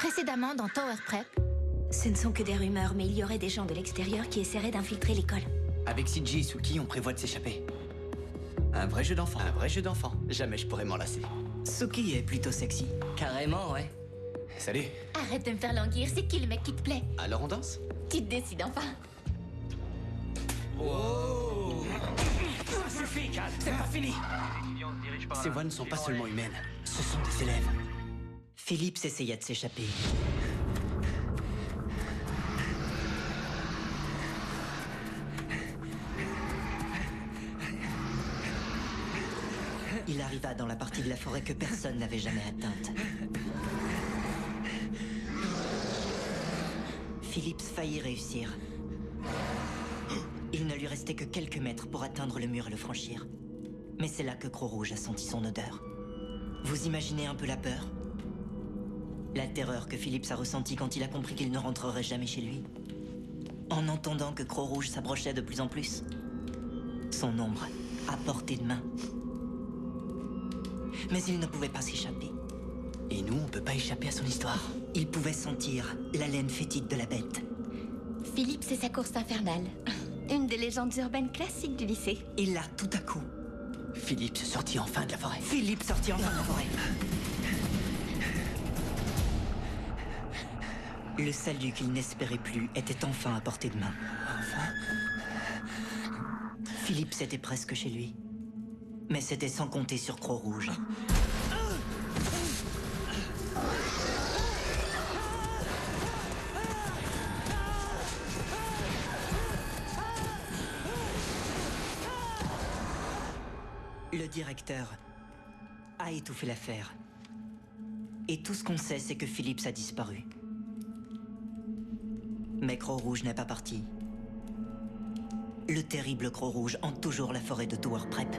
Précédemment dans Tower Prep. Ce ne sont que des rumeurs, mais il y aurait des gens de l'extérieur qui essaieraient d'infiltrer l'école. Avec CJ et Suki, on prévoit de s'échapper. Un vrai jeu d'enfant. Un vrai jeu d'enfant. Jamais je pourrais m'en lasser. Suki est plutôt sexy. Carrément, ouais. Salut. Arrête de me faire languir, c'est qui le mec qui te plaît? Alors on danse? Tu te décides enfin. Oh! Ça suffit, Cal, c'est pas fini. Ces voix ne sont pas seulement humaines, ce sont des élèves. Philippe essaya de s'échapper. Il arriva dans la partie de la forêt que personne n'avait jamais atteinte. Philippe faillit réussir. Il ne lui restait que quelques mètres pour atteindre le mur et le franchir. Mais c'est là que Croc-Rouge a senti son odeur. Vous imaginez un peu la peur? La terreur que Philippe a ressentie quand il a compris qu'il ne rentrerait jamais chez lui. En entendant que Croc-Rouge s'approchait de plus en plus. Son ombre, à portée de main. Mais il ne pouvait pas s'échapper. Et nous, on peut pas échapper à son histoire. Il pouvait sentir l'haleine fétide de la bête. Philippe, c'est sa course infernale. Une des légendes urbaines classiques du lycée. Et là, tout à coup, Philippe se sortit enfin de la forêt. Philippe sortit enfin de la forêt. Le salut qu'il n'espérait plus était enfin à portée de main. Philippe était presque chez lui. Mais c'était sans compter sur Croc-Rouge. Le directeur a étouffé l'affaire. Et tout ce qu'on sait, c'est que Philippe a disparu. Mais Croc-Rouge n'est pas parti. Le terrible Croc-Rouge hante toujours la forêt de Tower Prep.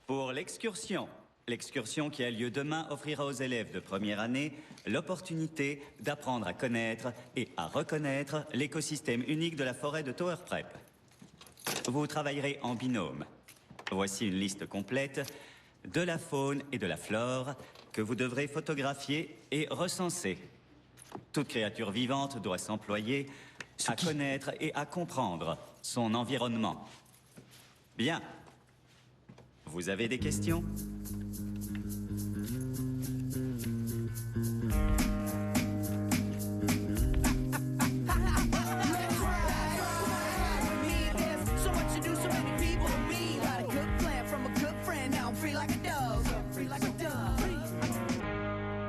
Pour l'excursion. L'excursion qui a lieu demain offrira aux élèves de première année l'opportunité d'apprendre à connaître et à reconnaître l'écosystème unique de la forêt de Tower Prep. Vous travaillerez en binôme. Voici une liste complète de la faune et de la flore que vous devrez photographier et recenser. Toute créature vivante doit s'employer à connaître et à comprendre son environnement. Bien. Vous avez des questions ?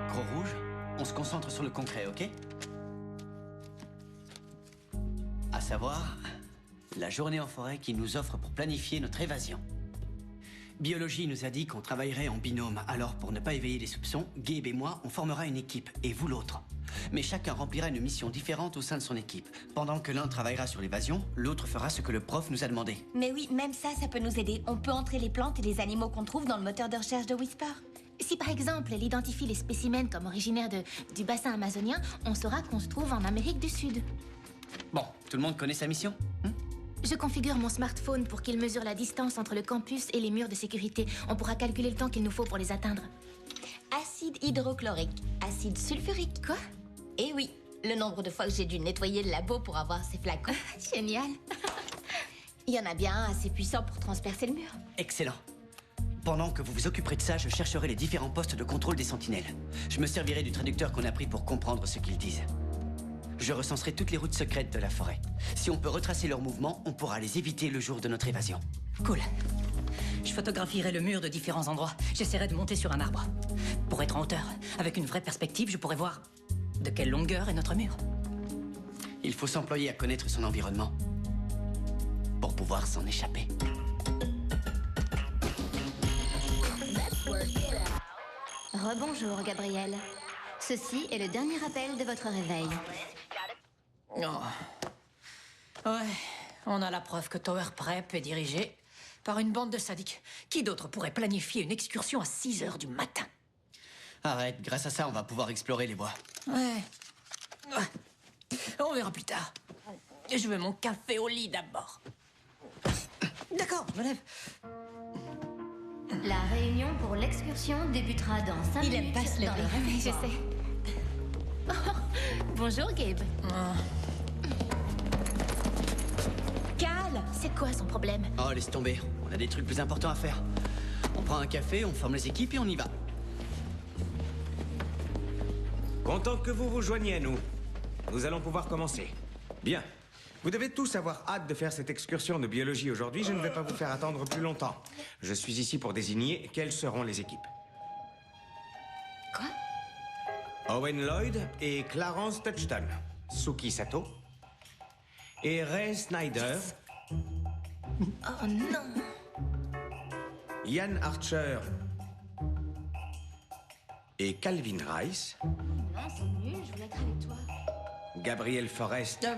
Croc-Rouge, on se concentre sur le concret, ok? À savoir, la journée en forêt qui nous offre pour planifier notre évasion. Biologie nous a dit qu'on travaillerait en binôme, alors pour ne pas éveiller les soupçons, Gabe et moi, on formera une équipe, et vous l'autre. Mais chacun remplira une mission différente au sein de son équipe. Pendant que l'un travaillera sur l'évasion, l'autre fera ce que le prof nous a demandé. Mais oui, même ça, ça peut nous aider. On peut entrer les plantes et les animaux qu'on trouve dans le moteur de recherche de Whisper. Si par exemple, elle identifie les spécimens comme originaires du bassin amazonien, on saura qu'on se trouve en Amérique du Sud. Bon, tout le monde connaît sa mission? Je configure mon smartphone pour qu'il mesure la distance entre le campus et les murs de sécurité. On pourra calculer le temps qu'il nous faut pour les atteindre. Acide hydrochlorique, acide sulfurique. Quoi? Eh oui, le nombre de fois que j'ai dû nettoyer le labo pour avoir ces flacons. Génial. Il y en a bien un assez puissant pour transpercer le mur. Excellent. Pendant que vous vous occuperez de ça, je chercherai les différents postes de contrôle des sentinelles. Je me servirai du traducteur qu'on a pris pour comprendre ce qu'ils disent. Je recenserai toutes les routes secrètes de la forêt. Si on peut retracer leurs mouvements, on pourra les éviter le jour de notre évasion. Cool. Je photographierai le mur de différents endroits. J'essaierai de monter sur un arbre. Pour être en hauteur, avec une vraie perspective, je pourrai voir de quelle longueur est notre mur. Il faut s'employer à connaître son environnement pour pouvoir s'en échapper. Rebonjour, Gabriel. Ceci est le dernier appel de votre réveil. Oh. Ouais, on a la preuve que Tower Prep est dirigé par une bande de sadiques. Qui d'autre pourrait planifier une excursion à 6 heures du matin? Arrête, grâce à ça, on va pouvoir explorer les bois. Ouais. On verra plus tard. Je veux mon café au lit d'abord. D'accord, je me lève. La réunion pour l'excursion débutera dans 5 Il aime minutes pas se dans lever. le Je réfectoire. sais. Oh, bonjour, Gabe. Cal, C'est quoi son problème? Oh, laisse tomber. On a des trucs plus importants à faire. On prend un café, on forme les équipes et on y va. Content que vous vous joigniez à nous. Nous allons pouvoir commencer. Bien. Vous devez tous avoir hâte de faire cette excursion de biologie aujourd'hui. Je ne vais pas vous faire attendre plus longtemps. Je suis ici pour désigner quelles seront les équipes. Quoi? Owen Lloyd et Clarence Touchton. Suki Sato. Et Ray Snyder. Oh non. Ian Archer. Et Calvin Rice. non, c'est nul, je voulais être avec toi. Gabriel Forrest.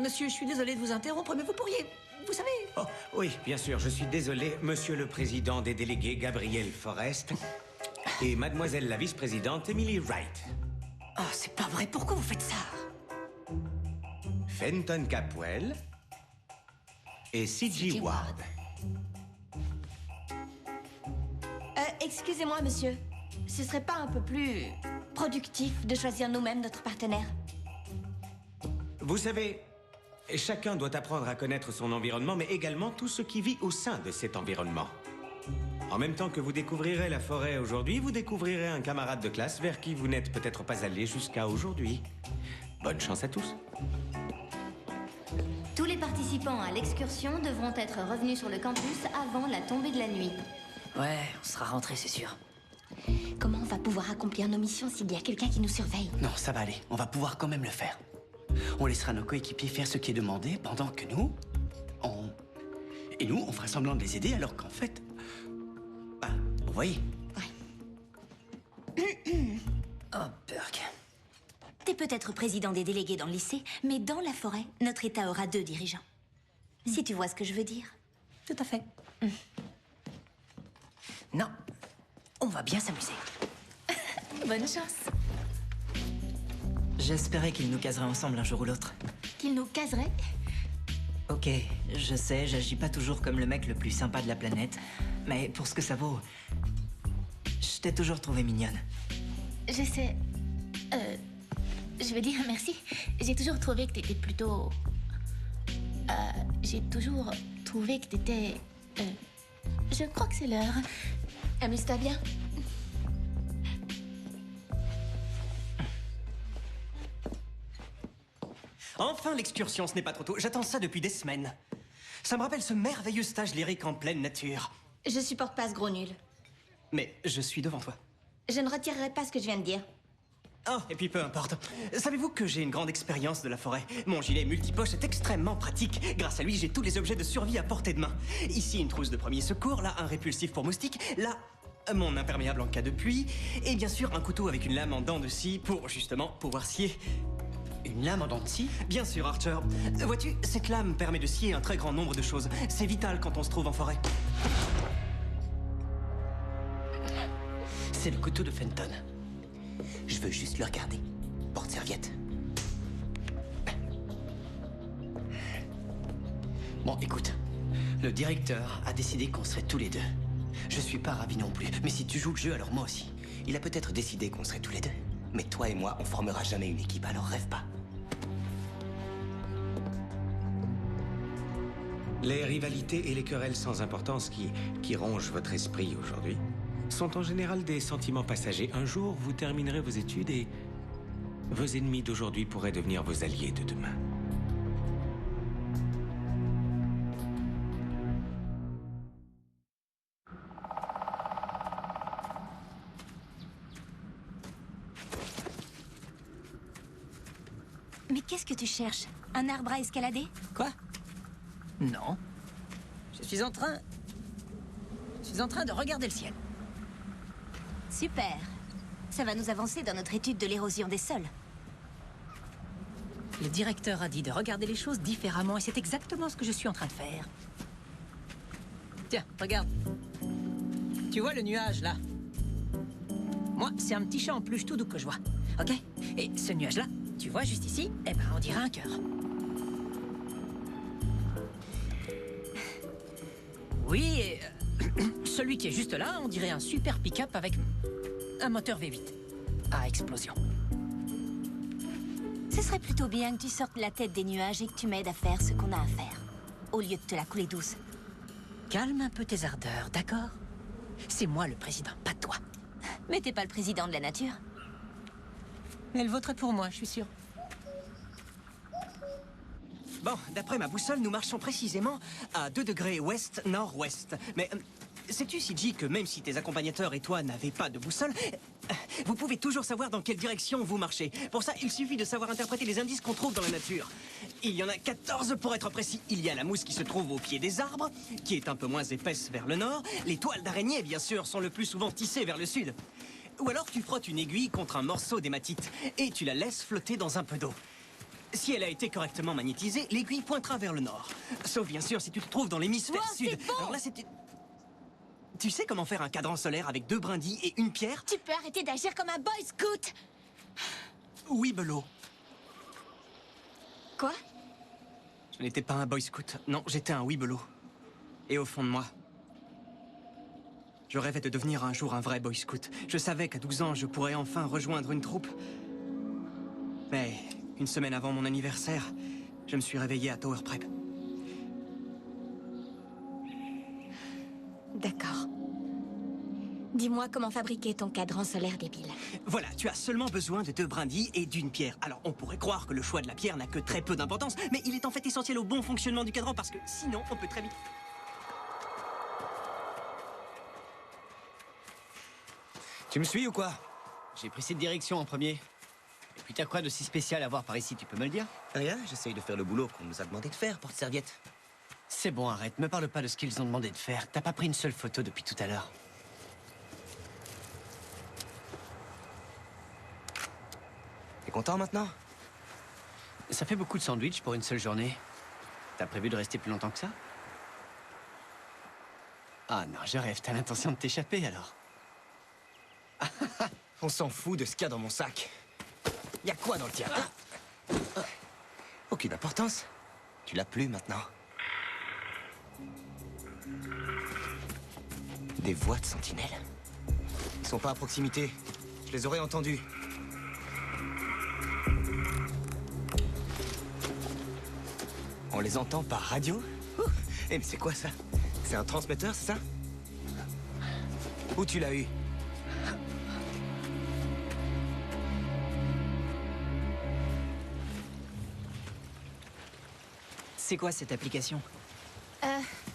Monsieur, je suis désolée de vous interrompre, mais vous pourriez... Vous savez... Oh, oui, bien sûr, je suis désolé, monsieur le président des délégués, Gabriel Forrest, et mademoiselle la vice-présidente, Emily Wright. Oh, c'est pas vrai, pourquoi vous faites ça? Fenton Capwell et C.G. Ward. Excusez-moi, monsieur. Ce serait pas un peu plus productif de choisir nous-mêmes notre partenaire? Vous savez, chacun doit apprendre à connaître son environnement, mais également tout ce qui vit au sein de cet environnement. En même temps que vous découvrirez la forêt aujourd'hui, vous découvrirez un camarade de classe vers qui vous n'êtes peut-être pas allé jusqu'à aujourd'hui. Bonne chance à tous. Tous les participants à l'excursion devront être revenus sur le campus avant la tombée de la nuit. Ouais, on sera rentrés, c'est sûr. Comment on va pouvoir accomplir nos missions s'il y a quelqu'un qui nous surveille? Non, ça va aller. On va pouvoir quand même le faire. On laissera nos coéquipiers faire ce qui est demandé pendant que nous, Et nous, on fera semblant de les aider alors qu'en fait... Bah, vous voyez. Oh, Burke. T'es peut-être président des délégués dans le lycée, mais dans la forêt, notre État aura 2 dirigeants. Si tu vois ce que je veux dire. Tout à fait. Non, on va bien s'amuser. Bonne chance. J'espérais qu'ils nous caseraient ensemble un jour ou l'autre. Qu'il nous caserait? Ok, je sais, j'agis pas toujours comme le mec le plus sympa de la planète, mais pour ce que ça vaut, je t'ai toujours trouvé mignonne. Je sais. Je veux dire merci. J'ai toujours trouvé que t'étais plutôt... j'ai toujours trouvé que t'étais... je crois que c'est l'heure. Amuse-toi bien. Enfin l'excursion, ce n'est pas trop tôt. J'attends ça depuis des semaines. Ça me rappelle ce merveilleux stage lyrique en pleine nature. Je supporte pas ce gros nul. Mais je suis devant toi. Je ne retirerai pas ce que je viens de dire. Oh, et puis peu importe. Savez-vous que j'ai une grande expérience de la forêt? Mon gilet multipoche est extrêmement pratique. Grâce à lui, j'ai tous les objets de survie à portée de main. Ici, une trousse de premier secours, là, un répulsif pour moustiques, là, mon imperméable en cas de pluie, et bien sûr, un couteau avec une lame en dents de scie pour, justement, pouvoir scier. Une lame en dents de scie? Bien sûr, Archer. Vois-tu, cette lame permet de scier un très grand nombre de choses. C'est vital quand on se trouve en forêt. C'est le couteau de Fenton. Je veux juste le regarder. Porte-serviette. Bon, écoute. Le directeur a décidé qu'on serait tous les deux. Je suis pas ravi non plus. Mais si tu joues le jeu, alors moi aussi. Il a peut-être décidé qu'on serait tous les deux. Mais toi et moi, on formera jamais une équipe, alors rêve pas. Les rivalités et les querelles sans importance qui rongent votre esprit aujourd'hui sont en général des sentiments passagers. Un jour, vous terminerez vos études et vos ennemis d'aujourd'hui pourraient devenir vos alliés de demain. Mais qu'est-ce que tu cherches? Un arbre à escalader? Quoi? Non. Je suis en train de regarder le ciel. Super. Ça va nous avancer dans notre étude de l'érosion des sols. Le directeur a dit de regarder les choses différemment et c'est exactement ce que je suis en train de faire. Tiens, regarde. Tu vois le nuage, là? Moi, c'est un petit chat en peluche tout doux que je vois, ok? Et ce nuage-là, tu vois juste ici, eh ben, on dirait un cœur. Oui, et, Celui qui est juste là, on dirait un super pick-up avec un moteur V8 à explosion. Ce serait plutôt bien que tu sortes la tête des nuages et que tu m'aides à faire ce qu'on a à faire, au lieu de te la couler douce. Calme un peu tes ardeurs, d'accord? C'est moi le président, pas toi. Mais t'es pas le président de la nature. Elle voterait pour moi, je suis sûr. Bon, d'après ma boussole, nous marchons précisément à 2 degrés ouest-nord-ouest. Mais sais-tu, CJ, que même si tes accompagnateurs et toi n'avez pas de boussole, vous pouvez toujours savoir dans quelle direction vous marchez. Pour ça, il suffit de savoir interpréter les indices qu'on trouve dans la nature. Il y en a 14 pour être précis. Il y a la mousse qui se trouve au pied des arbres, qui est un peu moins épaisse vers le nord. Les toiles d'araignée, bien sûr, sont le plus souvent tissées vers le sud. Ou alors tu frottes une aiguille contre un morceau d'hématite et tu la laisses flotter dans un peu d'eau. Si elle a été correctement magnétisée, l'aiguille pointera vers le nord. Sauf bien sûr si tu te trouves dans l'hémisphère sud. C'est bon. Alors là, c'est... Tu sais comment faire un cadran solaire avec 2 brindilles et une pierre? Tu peux arrêter d'agir comme un boy scout. Oui, Belot. Quoi? Je n'étais pas un boy scout. Non, j'étais un Weebelo. Et au fond de moi, je rêvais de devenir un jour un vrai boy scout. Je savais qu'à 12 ans, je pourrais enfin rejoindre une troupe. Mais une semaine avant mon anniversaire, je me suis réveillé à Tower Prep. D'accord. Dis-moi comment fabriquer ton cadran solaire débile. Voilà, tu as seulement besoin de 2 brindilles et d'une pierre. Alors, on pourrait croire que le choix de la pierre n'a que très peu d'importance, mais il est en fait essentiel au bon fonctionnement du cadran parce que sinon, on peut très vite... Tu me suis ou quoi? J'ai pris cette direction en premier. Et puis t'as quoi de si spécial à voir par ici, tu peux me le dire? Rien, j'essaye de faire le boulot qu'on nous a demandé de faire, porte-serviette. C'est bon, arrête, me parle pas de ce qu'ils ont demandé de faire. T'as pas pris une seule photo depuis tout à l'heure. T'es content maintenant? Ça fait beaucoup de sandwichs pour une seule journée. T'as prévu de rester plus longtemps que ça? Ah non, je rêve, t'as l'intention de t'échapper alors? On s'en fout de ce qu'il y a dans mon sac. Y a quoi dans le tien? Aucune importance. Tu l'as plus maintenant. Des voix de sentinelles. Ils sont pas à proximité. Je les aurais entendus. On les entend par radio? Eh mais c'est quoi ça? C'est un transmetteur, c'est ça? Où tu l'as eu? C'est quoi cette application?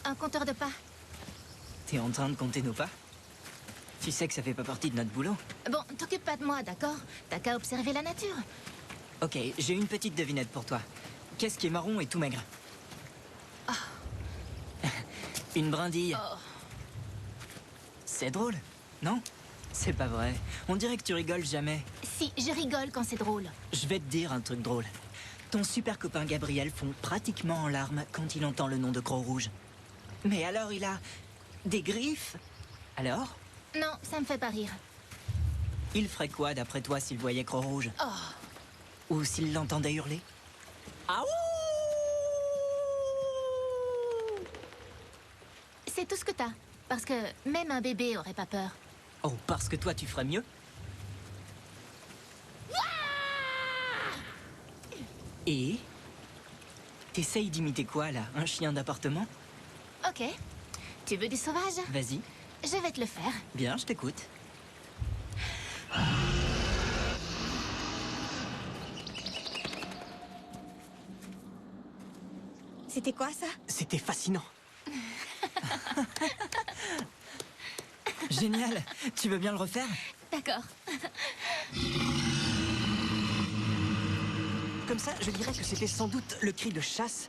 Un compteur de pas. T'es en train de compter nos pas? Tu sais que ça fait pas partie de notre boulot? Bon, t'occupe pas de moi, d'accord? T'as qu'à observer la nature. Ok, j'ai une petite devinette pour toi. Qu'est-ce qui est marron et tout maigre? Une brindille. C'est drôle, non? C'est pas vrai. On dirait que tu rigoles jamais. Si, je rigole quand c'est drôle. Je vais te dire un truc drôle. Ton super copain Gabriel fond pratiquement en larmes quand il entend le nom de Gros Rouge. Mais alors il a des griffes? Alors? Non, ça me fait pas rire. Il ferait quoi d'après toi s'il voyait Gros Rouge? Ou s'il l'entendait hurler? Ah ouh! C'est tout ce que t'as. Parce que même un bébé aurait pas peur. Oh, parce que toi tu ferais mieux? Et? T'essayes d'imiter quoi, là? Un chien d'appartement? Ok. Tu veux du sauvage? Vas-y. Je vais te le faire. Bien, je t'écoute. C'était quoi ça? C'était fascinant. Génial. Tu veux bien le refaire? D'accord. Comme ça, je dirais que c'était sans doute le cri de chasse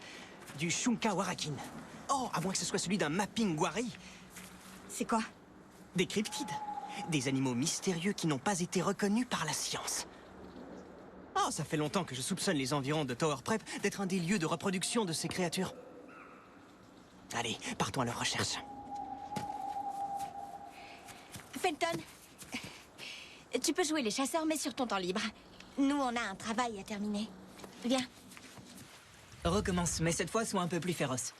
du Shunka Warakin. Oh, à moins que ce soit celui d'un mapping Wari. C'est quoi? Des cryptides. Des animaux mystérieux qui n'ont pas été reconnus par la science. Oh, ça fait longtemps que je soupçonne les environs de Tower Prep d'être un des lieux de reproduction de ces créatures. Allez, partons à leur recherche. Fenton, tu peux jouer les chasseurs, mais sur ton temps libre. Nous, on a un travail à terminer. Viens. Recommence, mais cette fois, sois un peu plus féroce.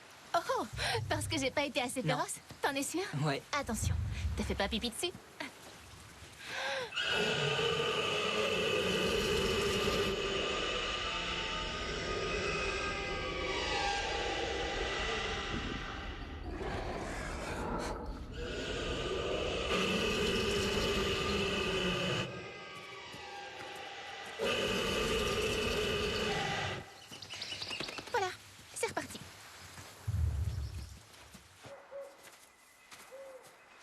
Oh, parce que j'ai pas été assez Non. féroce? T'en es sûr? Ouais. Attention, te fais pas pipi dessus? Voilà, c'est reparti.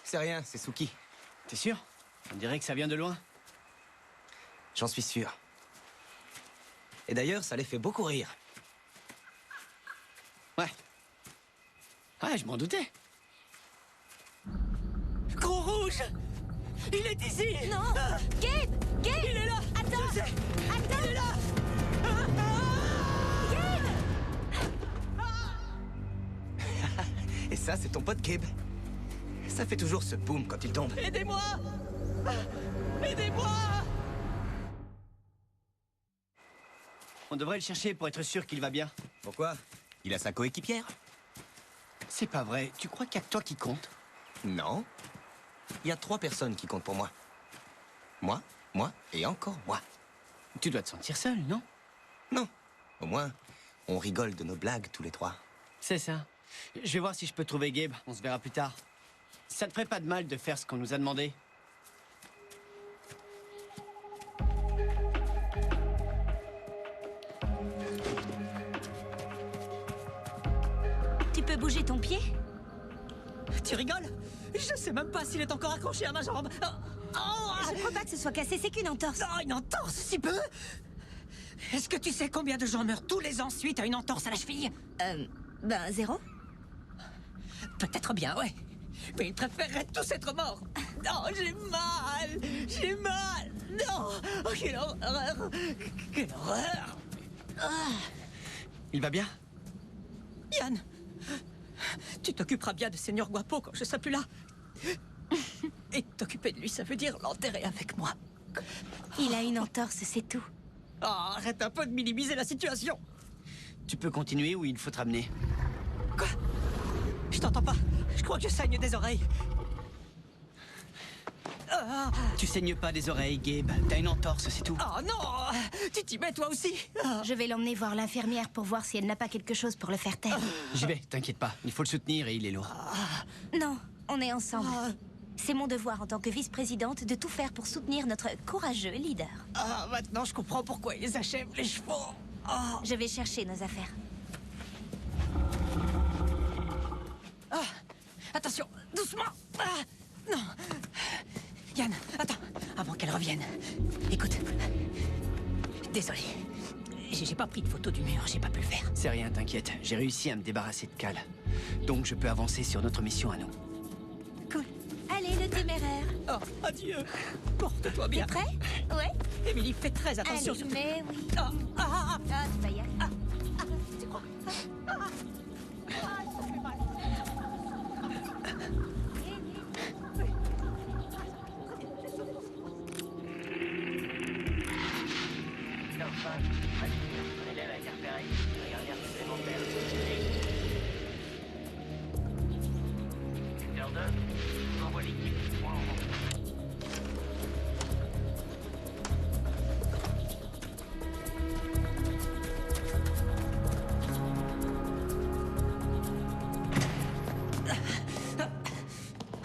C'est rien, c'est Suki. T'es sûr? On dirait que ça vient de loin. J'en suis sûr. Et d'ailleurs, ça les fait beaucoup rire. Ouais. Ouais, je m'en doutais. Gros rouge! Il est ici! Non! Gabe! Gabe! Il est là! Attends! Je sais. Attends! Il est là! Et ça, c'est ton pote Gabe. Ça fait toujours ce boom quand il tombe. Aidez-moi! Aidez-moi! On devrait le chercher pour être sûr qu'il va bien. Pourquoi? Il a sa coéquipière? C'est pas vrai. Tu crois qu'il y a que toi qui compte? Non. Il y a 3 personnes qui comptent pour moi. Moi et encore moi. Tu dois te sentir seul, non? Non. Au moins, on rigole de nos blagues tous les 3. C'est ça. Je vais voir si je peux trouver Gabe. On se verra plus tard. Ça te ferait pas de mal de faire ce qu'on nous a demandé? Tu peux bouger ton pied? Tu rigoles? Je sais même pas s'il est encore accroché à ma jambe. Je crois pas que ce soit cassé, c'est qu'une entorse. Oh, une entorse, si peu? Est-ce que tu sais combien de gens meurent tous les ans suite à une entorse à la cheville? Ben, 0? Peut-être bien, ouais. Mais ils préféreraient tous être morts. Oh, j'ai mal! J'ai mal! Non! Oh, quelle horreur! Quelle horreur! Il va bien? Yann! Tu t'occuperas bien de Seigneur Guapo quand je serai plus là. Et t'occuper de lui, ça veut dire l'enterrer avec moi. Il a une entorse, c'est tout. Oh, arrête un peu de minimiser la situation. Tu peux continuer ou il faut te ramener? Quoi? Je t'entends pas. Je crois que je saigne des oreilles. Tu saignes pas des oreilles, Gabe. T'as une entorse, c'est tout. Oh non! Tu t'y mets toi aussi? Je vais l'emmener voir l'infirmière pour voir si elle n'a pas quelque chose pour le faire taire. J'y vais, t'inquiète pas. Il faut le soutenir et il est lourd. Non, on est ensemble. C'est mon devoir en tant que vice-présidente de tout faire pour soutenir notre courageux leader. Ah, maintenant je comprends pourquoi ils achèvent les chevaux. Oh. Je vais chercher nos affaires. Ah, attention, doucement. Ah, non. Yann, attends, avant qu'elle revienne. Écoute. Désolé. J'ai pas pris de photo du mur, j'ai pas pu le faire. C'est rien, t'inquiète. J'ai réussi à me débarrasser de Cal. Donc je peux avancer sur notre mission à nous. Cool. Allez, le téméraire. Oh, adieu. Porte-toi bien. T'es prêt? Ouais. Émilie, fais très attention. Allez, surtout. mais oui. Ah, ah, Ah, tu vas y aller. tu crois?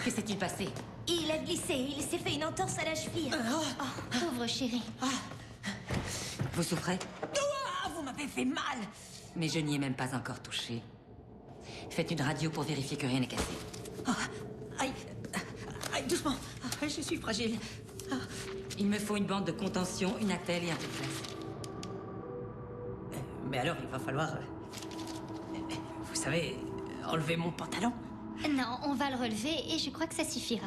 Que s'est-il passé? Il a glissé, il s'est fait une entorse à la cheville. Oh, pauvre chérie. Vous souffrez? Ah, vous m'avez fait mal. Mais je n'y ai même pas encore touché. Faites une radio pour vérifier que rien n'est cassé. Aïe, aïe, doucement. Ah, je suis fragile. Il me faut une bande de contention, une attelle et un truc place. Mais alors, il va falloir... vous savez, enlever mon pantalon. Non, on va le relever et je crois que ça suffira.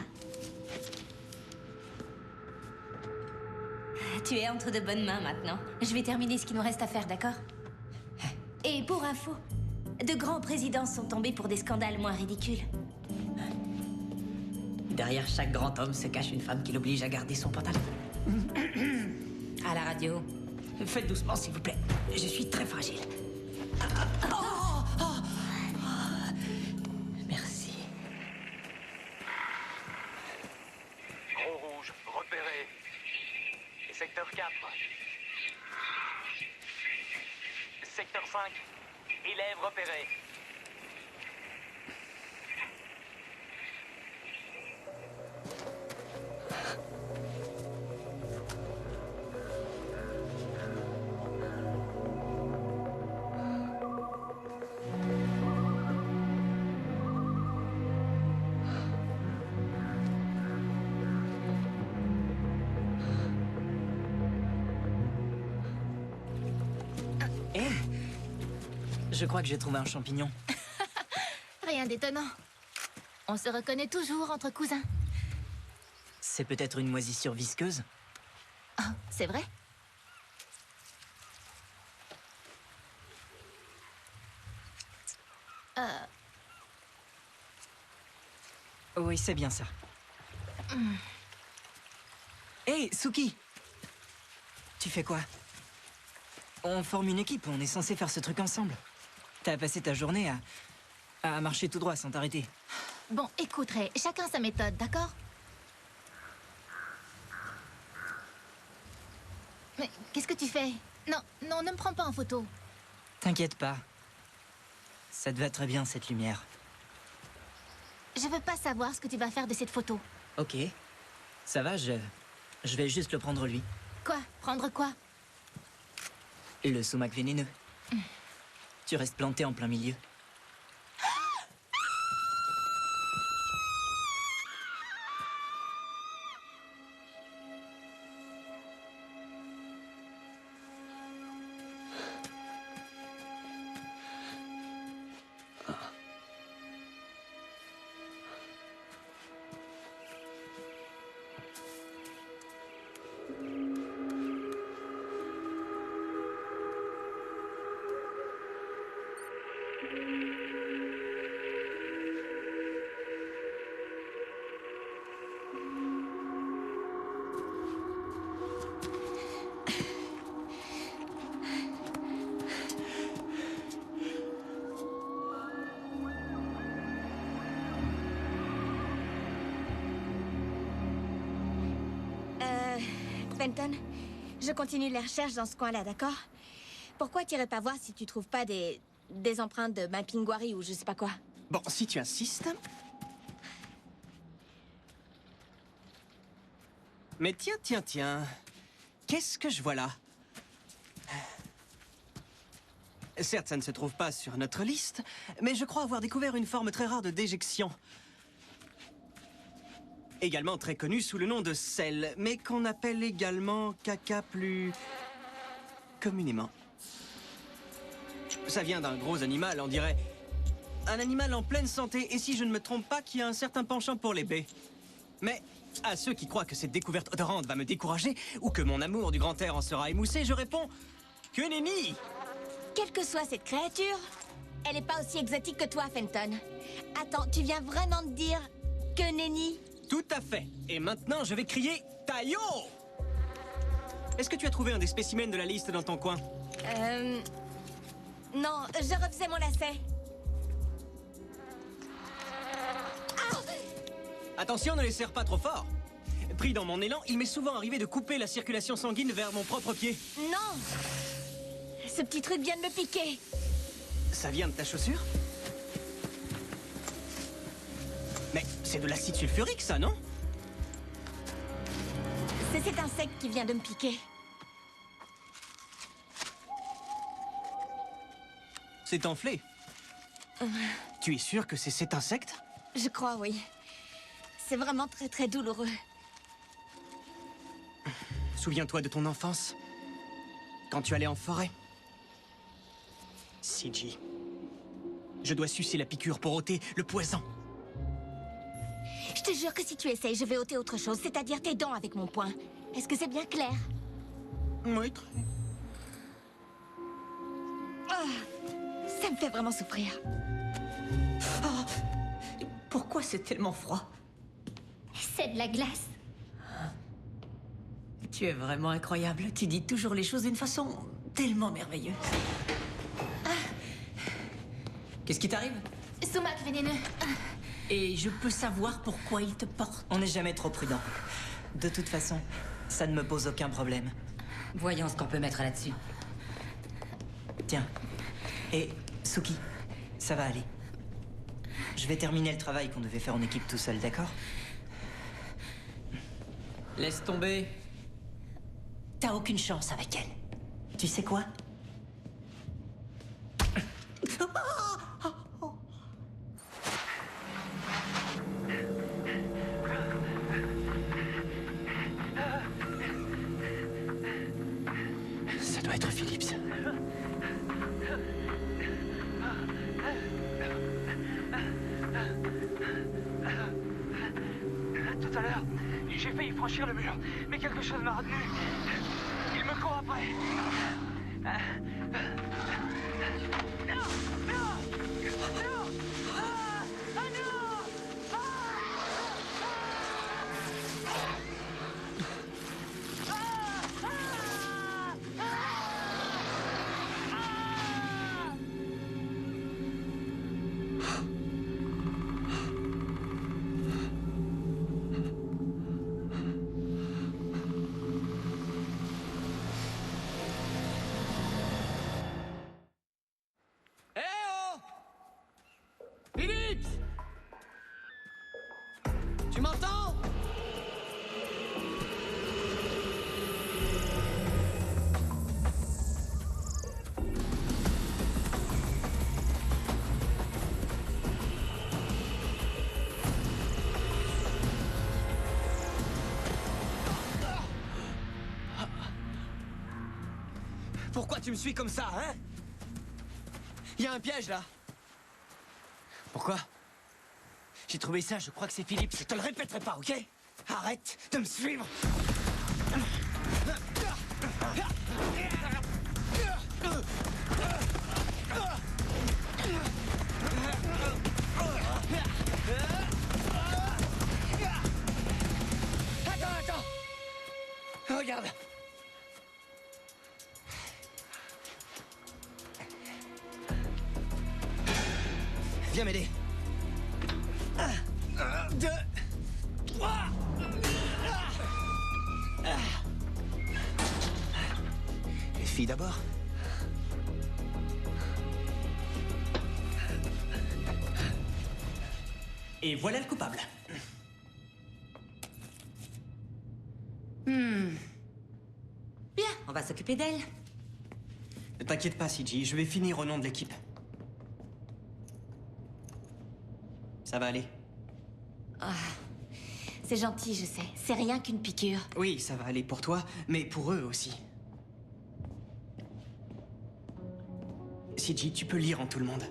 Tu es entre de bonnes mains maintenant. Je vais terminer ce qu'il nous reste à faire, d'accord? Et pour info, de grands présidents sont tombés pour des scandales moins ridicules. Derrière chaque grand homme se cache une femme qui l'oblige à garder son pantalon. À la radio. Faites doucement, s'il vous plaît. Je suis très fragile. repéré. Et secteur 4. Secteur 5. Élève repéré. Je crois que j'ai trouvé un champignon. Rien d'étonnant. On se reconnaît toujours entre cousins. C'est peut-être une moisissure visqueuse? Oh, c'est vrai? Oui, c'est bien ça. Hey, Suki! Tu fais quoi? On forme une équipe, on est censé faire ce truc ensemble. T'as passé ta journée à marcher tout droit sans t'arrêter. Bon, écoute, Ray, chacun sa méthode, d'accord? Mais qu'est-ce que tu fais? Non, non, ne me prends pas en photo. T'inquiète pas. Ça te va très bien, cette lumière. Je veux pas savoir ce que tu vas faire de cette photo. Ok. Ça va, je vais juste le prendre lui. Quoi? Prendre quoi? Le sumac vénéneux. Tu restes planté en plein milieu. Fenton, je continue les recherches dans ce coin-là, d'accord? Pourquoi t'irais pas voir si tu trouves pas des empreintes de Mapinguari ou je sais pas quoi? Bon, si tu insistes... Mais tiens... Qu'est-ce que je vois là? Certes, ça ne se trouve pas sur notre liste, mais je crois avoir découvert une forme très rare de déjection. Également très connue sous le nom de sel, mais qu'on appelle également caca plus communément. Ça vient d'un gros animal, on dirait. Un animal en pleine santé, et si je ne me trompe pas, qui a un certain penchant pour les baies. Mais à ceux qui croient que cette découverte odorante va me décourager, ou que mon amour du grand air en sera émoussé, je réponds que nenni! Quelle que soit cette créature, elle est pas aussi exotique que toi, Fenton. Attends, tu viens vraiment de dire que nenni? Tout à fait. Et maintenant, je vais crier Tayo! Est-ce que tu as trouvé un des spécimens de la liste dans ton coin? Non, je refaisais mon lacet. Ah! Attention, ne les serre pas trop fort. Pris dans mon élan, il m'est souvent arrivé de couper la circulation sanguine vers mon propre pied. Non! Ce petit truc vient de me piquer. Ça vient de ta chaussure? Mais c'est de l'acide sulfurique, ça, non? C'est cet insecte qui vient de me piquer. C'est enflé. Tu es sûr que c'est cet insecte? Je crois, oui. C'est vraiment très, très douloureux. Souviens-toi de ton enfance. Quand tu allais en forêt. CJ. Je dois sucer la piqûre pour ôter le poison. Je te jure que si tu essayes, je vais ôter autre chose, c'est-à-dire tes dents avec mon poing. Est-ce que c'est bien clair? Oui, très. Oh, ça me fait vraiment souffrir. Oh, pourquoi c'est tellement froid? C'est de la glace. Tu es vraiment incroyable. Tu dis toujours les choses d'une façon tellement merveilleuse. Qu'est-ce qui t'arrive? Sumac vénéneux. Et je peux savoir pourquoi il te porte? On n'est jamais trop prudent. De toute façon, ça ne me pose aucun problème. Voyons ce qu'on peut mettre là-dessus. Tiens. Et Suki, ça va aller. Je vais terminer le travail qu'on devait faire en équipe tout seul, d'accord? Laisse tomber. T'as aucune chance avec elle. Tu sais quoi? Ça doit être Phillips. Tout à l'heure, j'ai failli franchir le mur, mais quelque chose m'a retenu. Il me court après. Phillips! Tu m'entends? Pourquoi tu me suis comme ça, hein? Il y a un piège, là. Pourquoi? J'ai trouvé ça, je crois que c'est Phillips. Je te le répéterai pas, ok? Arrête de me suivre. Attends. Regarde. Viens m'aider. 1, 2, 3. Les filles d'abord. Et voilà le coupable. Bien, on va s'occuper d'elle. Ne t'inquiète pas, CG, je vais finir au nom de l'équipe. Ça va aller. C'est gentil, je sais. C'est rien qu'une piqûre. Oui, ça va aller pour toi, mais pour eux aussi. CG, tu peux lire en tout le monde.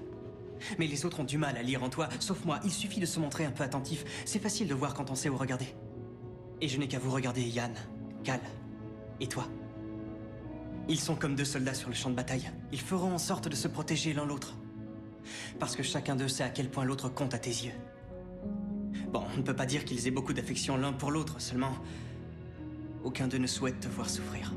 Mais les autres ont du mal à lire en toi, sauf moi. Il suffit de se montrer un peu attentif. C'est facile de voir quand on sait où regarder. Et je n'ai qu'à vous regarder, Yann, Cal et toi. Ils sont comme deux soldats sur le champ de bataille. Ils feront en sorte de se protéger l'un l'autre. Parce que chacun d'eux sait à quel point l'autre compte à tes yeux. Bon, on ne peut pas dire qu'ils aient beaucoup d'affection l'un pour l'autre, seulement... aucun d'eux ne souhaite te voir souffrir.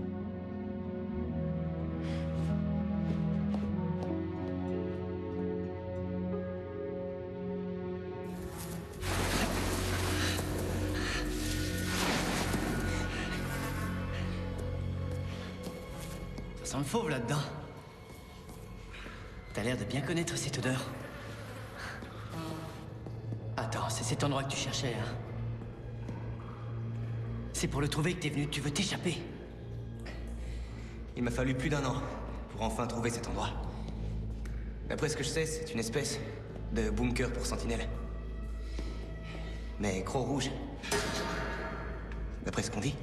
Ça sent le fauve là-dedans. T'as l'air de bien connaître cette odeur. Attends, c'est cet endroit que tu cherchais, hein? C'est pour le trouver que t'es venu, tu veux t'échapper? Il m'a fallu plus d'1 an pour enfin trouver cet endroit. D'après ce que je sais, c'est une espèce de bunker pour sentinelles. Mais Croc-Rouge, d'après ce qu'on dit,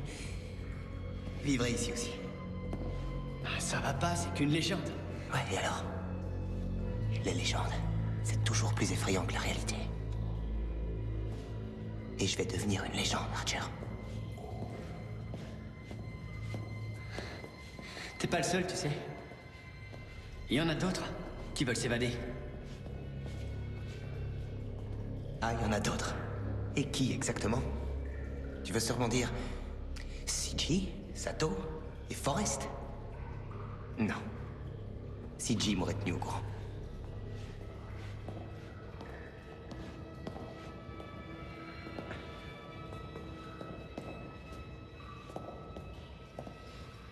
vivrait ici aussi. Ah, ça va pas, c'est qu'une légende. Ouais, et alors? Les légendes, c'est toujours plus effrayant que la réalité. Et je vais devenir une légende, Archer. T'es pas le seul, tu sais. Il y en a d'autres qui veulent s'évader. Ah, il y en a d'autres. Et qui exactement? Tu veux sûrement dire CG, Sato et Forrest? Non. CG m'aurait tenu au courant.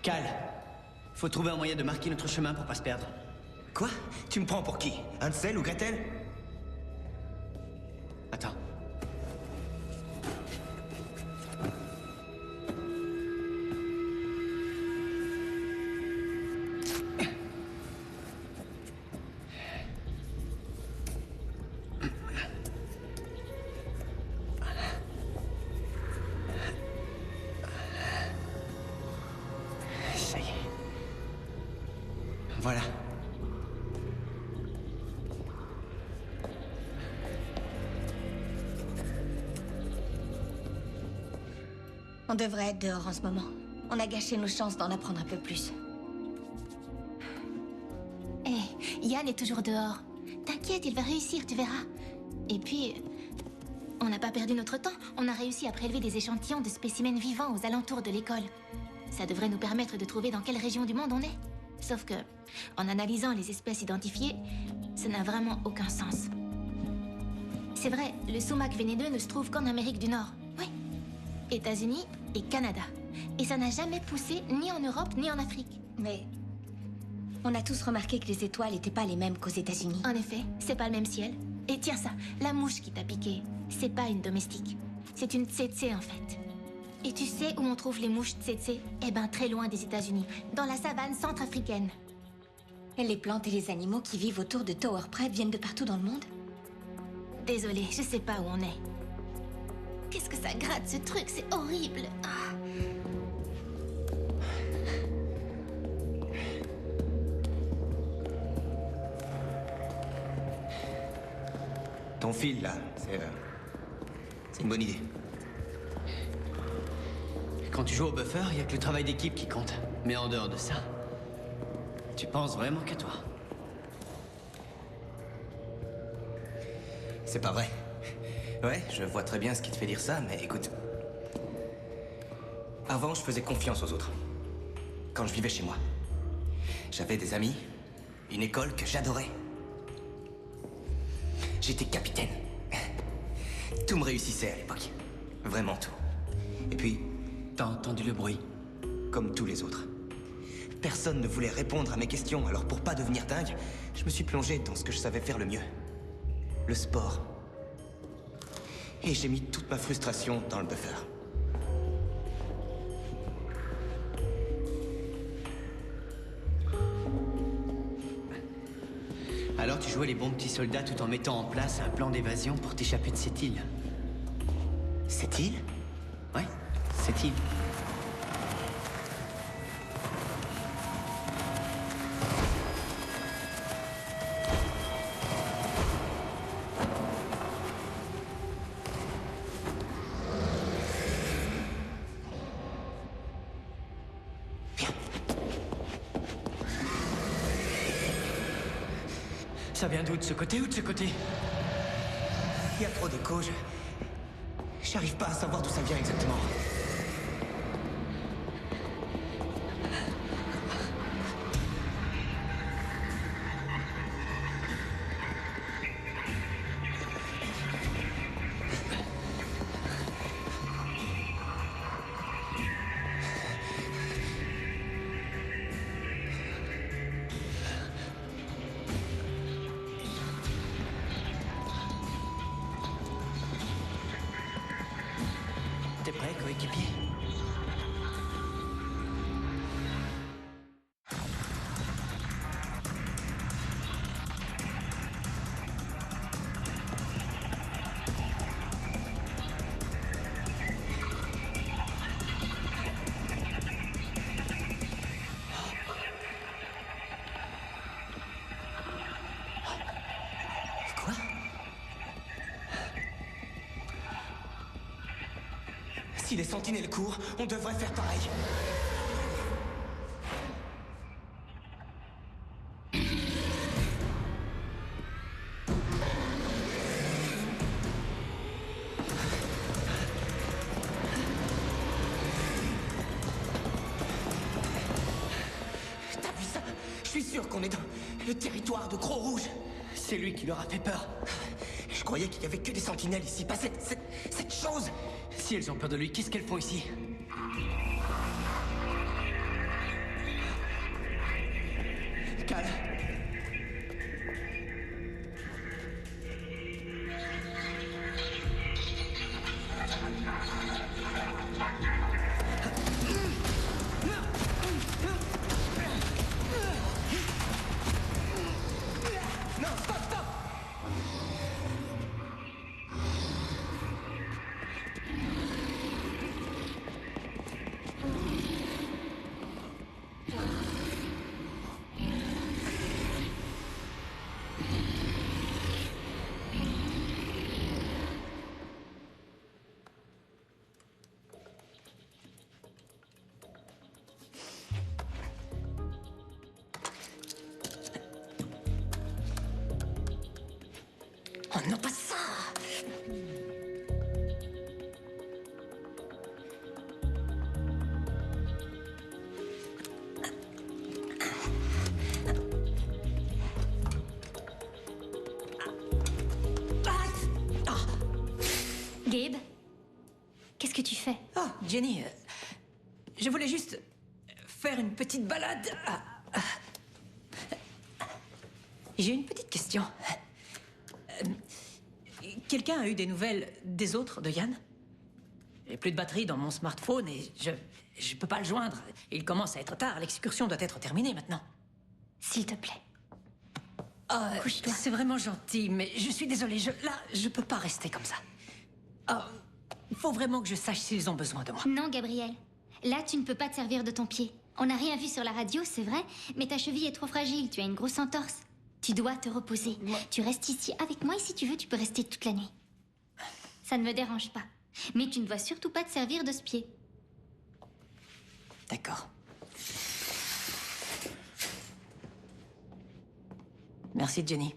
Cal, faut trouver un moyen de marquer notre chemin pour pas se perdre. Quoi? Tu me prends pour qui? Hansel ou Gretel? Attends. Ça y est. Voilà. On devrait être dehors en ce moment. On a gâché nos chances d'en apprendre un peu plus. Hé, Yann est toujours dehors. T'inquiète, il va réussir, tu verras. Et puis, on n'a pas perdu notre temps. On a réussi à prélever des échantillons de spécimens vivants aux alentours de l'école. Ça devrait nous permettre de trouver dans quelle région du monde on est. Sauf que, en analysant les espèces identifiées, ça n'a vraiment aucun sens. C'est vrai, le sumac vénéneux ne se trouve qu'en Amérique du Nord. Oui. États-Unis et Canada. Et ça n'a jamais poussé ni en Europe ni en Afrique. Mais on a tous remarqué que les étoiles n'étaient pas les mêmes qu'aux États-Unis. En effet, c'est pas le même ciel. Et tiens ça, la mouche qui t'a piqué, c'est pas une domestique. C'est une tsetse en fait. Et tu sais où on trouve les mouches tsetse? Eh ben très loin des États-Unis, dans la savane centrafricaine. Et les plantes et les animaux qui vivent autour de Tower Prep viennent de partout dans le monde? Désolée, je sais pas où on est. Qu'est-ce que ça gratte ce truc, c'est horrible. Ah. Ton fil, là, c'est une bonne idée. Quand tu joues au buffer, il y a que le travail d'équipe qui compte. Mais en dehors de ça, tu penses vraiment qu'à toi. C'est pas vrai. Ouais, je vois très bien ce qui te fait dire ça, mais écoute. Avant, je faisais confiance aux autres. Quand je vivais chez moi. J'avais des amis, une école que j'adorais. J'étais capitaine. Tout me réussissait à l'époque. Vraiment tout. Et puis... T'as entendu le bruit? Comme tous les autres. Personne ne voulait répondre à mes questions, alors pour pas devenir dingue, je me suis plongé dans ce que je savais faire le mieux. Le sport. Et j'ai mis toute ma frustration dans le buffer. Alors tu jouais les bons petits soldats tout en mettant en place un plan d'évasion pour t'échapper de cette île. Cette île? Ouais, cette île. Ça vient d'où? De ce côté ou de ce côté? Il y a trop d'écho, j'arrive pas à savoir d'où ça vient exactement. T'es prêt, coéquipier? Quoi? Si les sentinelles courent, on devrait faire pareil. T'as vu ça? Je suis sûr qu'on est dans le territoire de Gros-Rouge. C'est lui qui leur a fait peur. Je croyais qu'il y avait que des sentinelles ici, pas cette chose. Si elles ont peur de lui, qu'est-ce qu'elles font ici? Oh non, pas ça! Gabe? Qu'est-ce que tu fais? Oh, Jenny, je voulais juste faire une petite balade. J'ai une petite question. Quelqu'un a eu des nouvelles des autres de Yann? J'ai plus de batterie dans mon smartphone et je peux pas le joindre. Il commence à être tard, l'excursion doit être terminée maintenant. S'il te plaît. Couche-toi. C'est vraiment gentil, mais je suis désolée, là, je peux pas rester comme ça. Il faut vraiment que je sache s'ils ont besoin de moi. Non, Gabriel. Là, tu ne peux pas te servir de ton pied. On n'a rien vu sur la radio, c'est vrai, mais ta cheville est trop fragile, tu as une grosse entorse. Tu dois te reposer. Tu restes ici avec moi et si tu veux, tu peux rester toute la nuit. Ça ne me dérange pas. Mais tu ne dois surtout pas te servir de ce pied. D'accord. Merci, Jenny.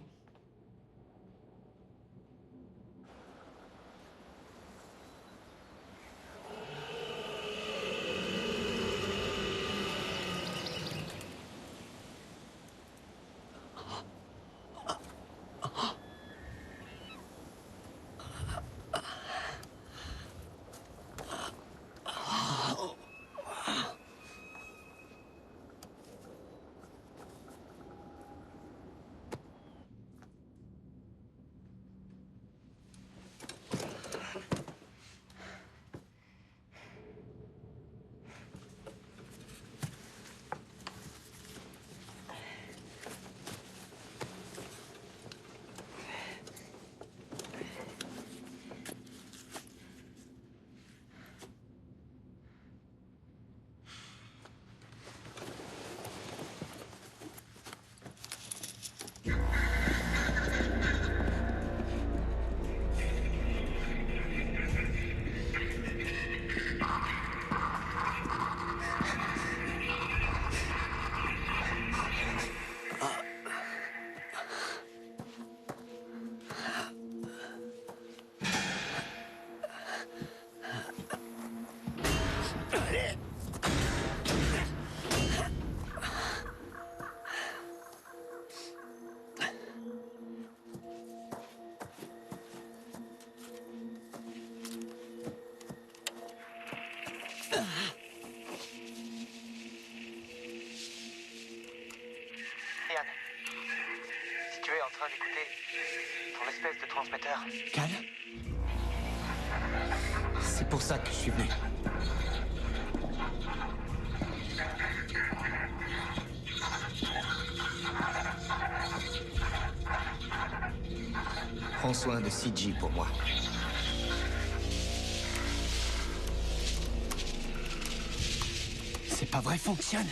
Yann, si tu es en train d'écouter ton espèce de transmetteur... Cal? C'est pour ça que je suis venu. Prends soin de CG pour moi. C'est pas vrai, fonctionne.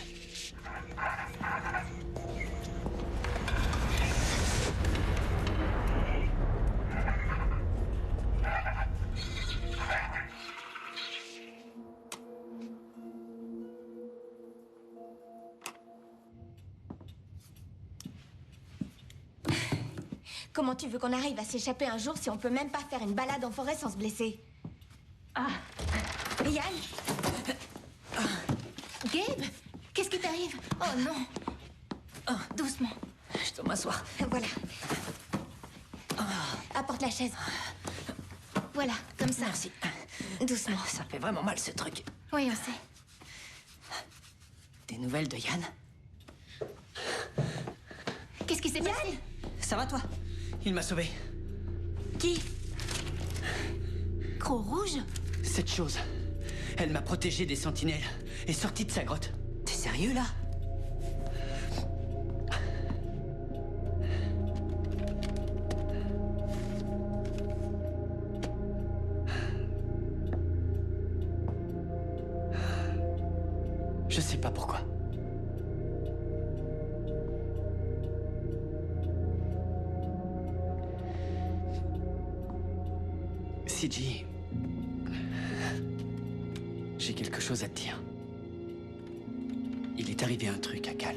Comment tu veux qu'on arrive à s'échapper un jour si on peut même pas faire une balade en forêt sans se blesser? Yann? Gabe? Qu'est-ce qui t'arrive? Oh non. Oh, doucement. Je dois m'asseoir. Voilà. Apporte la chaise. Voilà, comme ça. Merci. Doucement. Ça fait vraiment mal, ce truc. Oui, on sait. Des nouvelles de Yann? Qu'est-ce qui s'est passé? Ça va, toi? Il m'a sauvé. Qui? Croc Rouge? Cette chose, Elle m'a protégé des sentinelles et sorti de sa grotte. T'es sérieux, là? Je sais pas pourquoi. CJ, j'ai quelque chose à te dire. Il est arrivé un truc à Cal.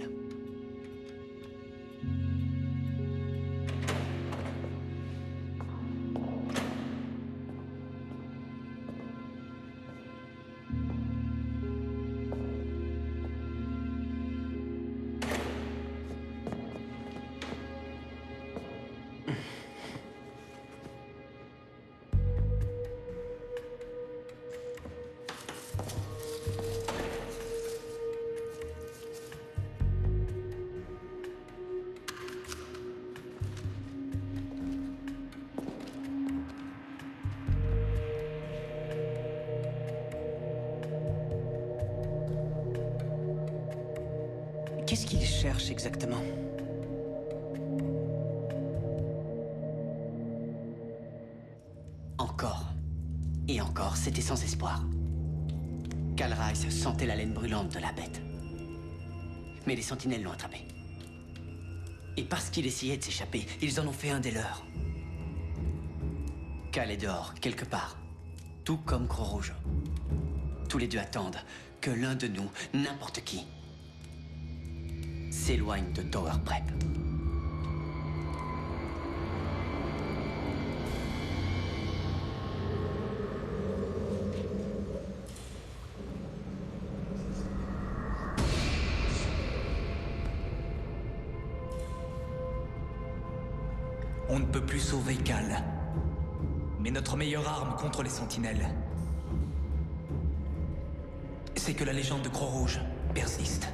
Qu'est-ce qu'il cherche exactement? Encore. Et encore, c'était sans espoir. Cal Rice sentait la laine brûlante de la bête. Mais les sentinelles l'ont attrapé. Et parce qu'il essayait de s'échapper, ils en ont fait un des leurs. Cal est dehors, quelque part. Tout comme Croc-Rouge. Tous les deux attendent que l'un de nous, n'importe qui, s'éloigne de Tower Prep. On ne peut plus sauver Cal. Mais notre meilleure arme contre les sentinelles, c'est que la légende de Croc-Rouge persiste.